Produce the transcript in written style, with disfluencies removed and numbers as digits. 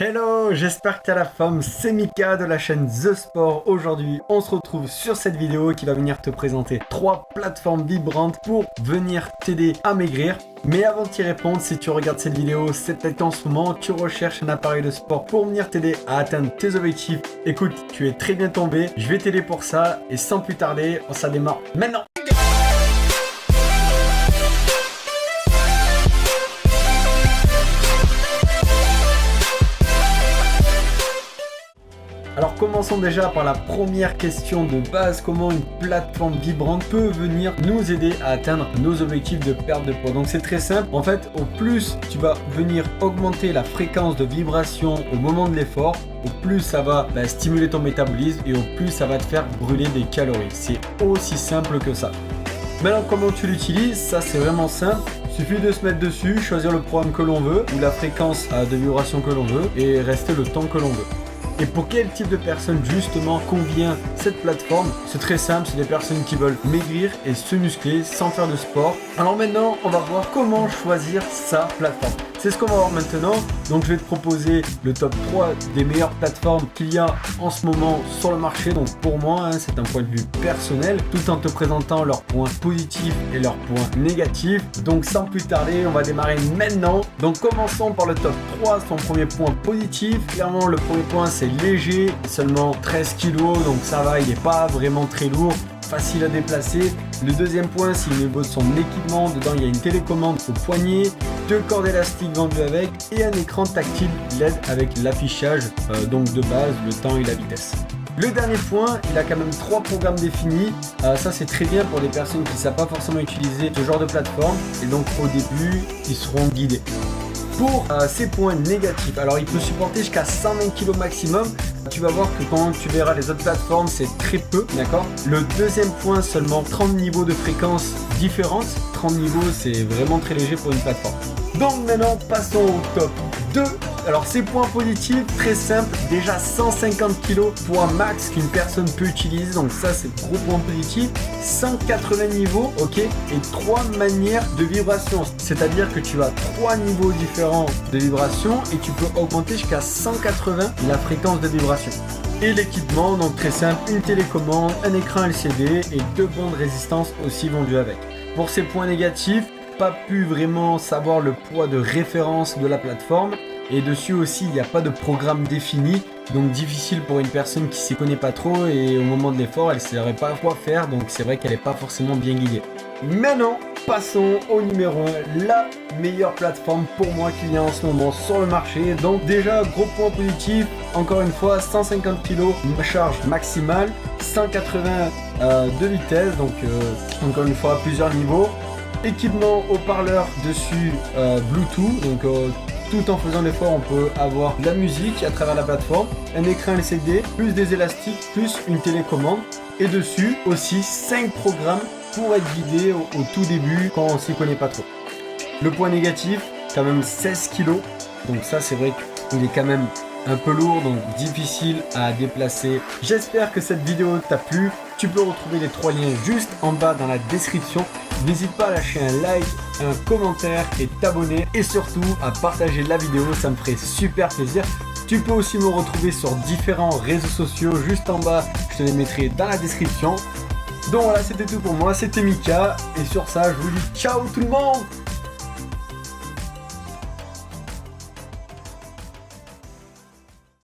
Hello, j'espère que t'as la forme, c'est Mika de la chaîne The Sport. Aujourd'hui, on se retrouve sur cette vidéo qui va venir te présenter 3 plateformes vibrantes pour venir t'aider à maigrir. Mais avant de t'y répondre, si tu regardes cette vidéo, c'est peut-être qu'en ce moment, tu recherches un appareil de sport pour venir t'aider à atteindre tes objectifs. Écoute, tu es très bien tombé, je vais t'aider pour ça et sans plus tarder, ça démarre maintenant. Alors commençons déjà par la première question de base, comment une plateforme vibrante peut venir nous aider à atteindre nos objectifs de perte de poids. Donc c'est très simple, en fait au plus tu vas venir augmenter la fréquence de vibration au moment de l'effort, au plus ça va stimuler ton métabolisme et au plus ça va te faire brûler des calories. C'est aussi simple que ça. Maintenant comment tu l'utilises, ça c'est vraiment simple. Il suffit de se mettre dessus, choisir le programme que l'on veut ou la fréquence de vibration que l'on veut et rester le temps que l'on veut. Et pour quel type de personnes justement convient cette plateforme? C'est très simple, c'est des personnes qui veulent maigrir et se muscler sans faire de sport. Alors maintenant, on va voir comment choisir sa plateforme. C'est ce qu'on va voir maintenant. Donc je vais te proposer le top 3 des meilleures plateformes qu'il y a en ce moment sur le marché. Donc pour moi, c'est un point de vue personnel, tout en te présentant leurs points positifs et leurs points négatifs. Donc sans plus tarder, on va démarrer maintenant. Donc commençons par le top 3, son premier point positif. Clairement, le premier point, c'est léger, seulement 13 kg, donc ça va, il n'est pas vraiment très lourd, facile à déplacer. Le deuxième point, c'est au niveau de son équipement. Dedans, il y a une télécommande au poignet, 2 cordes élastiques vendues avec et un écran tactile LED avec l'affichage donc de base, le temps et la vitesse. Le dernier point, il a quand même 3 programmes définis. Ça, c'est très bien pour des personnes qui ne savent pas forcément utiliser ce genre de plateforme. Et donc, au début, ils seront guidés. Pour ces points négatifs, alors il peut supporter jusqu'à 120 kg maximum. Tu vas voir que quand tu verras les autres plateformes, c'est très peu, d'accord? Le deuxième point, seulement 30 niveaux de fréquences différentes. 30 niveaux, c'est vraiment très léger pour une plateforme. Donc maintenant, passons au top 2. Alors ces points positifs, très simple, déjà 150 kg poids max qu'une personne peut utiliser, donc ça c'est le gros point positif. 180 niveaux, ok, et 3 manières de vibration, c'est-à-dire que tu as 3 niveaux différents de vibration et tu peux augmenter jusqu'à 180 la fréquence de vibration. Et l'équipement, donc très simple, une télécommande, un écran LCD et 2 bandes de résistance aussi vendues avec. Pour ces points négatifs, pas pu vraiment savoir le poids de référence de la plateforme. Et dessus aussi, il n'y a pas de programme défini, donc difficile pour une personne qui ne s'y connaît pas trop et au moment de l'effort, elle ne saurait pas quoi faire, donc c'est vrai qu'elle n'est pas forcément bien guidée. Maintenant, passons au numéro 1, la meilleure plateforme pour moi qu'il y a en ce moment sur le marché. Donc déjà, gros point positif, encore une fois, 150 kg charge maximale, 180 de vitesse, donc encore une fois, plusieurs niveaux. Équipement haut-parleur dessus Bluetooth, donc tout en faisant l'effort, on peut avoir de la musique à travers la plateforme, un écran LCD, plus des élastiques, plus une télécommande. Et dessus aussi 5 programmes pour être guidé au tout début quand on s'y connaît pas trop. Le point négatif, quand même 16 kg. Donc ça c'est vrai qu'il est quand même un peu lourd, donc difficile à déplacer. J'espère que cette vidéo t'a plu. Tu peux retrouver les 3 liens juste en bas dans la description. N'hésite pas à lâcher un like, un commentaire et t'abonner. Et surtout à partager la vidéo, ça me ferait super plaisir. Tu peux aussi me retrouver sur différents réseaux sociaux juste en bas. Je te les mettrai dans la description. Donc voilà, c'était tout pour moi. C'était Mika. Et sur ça, je vous dis ciao tout le monde!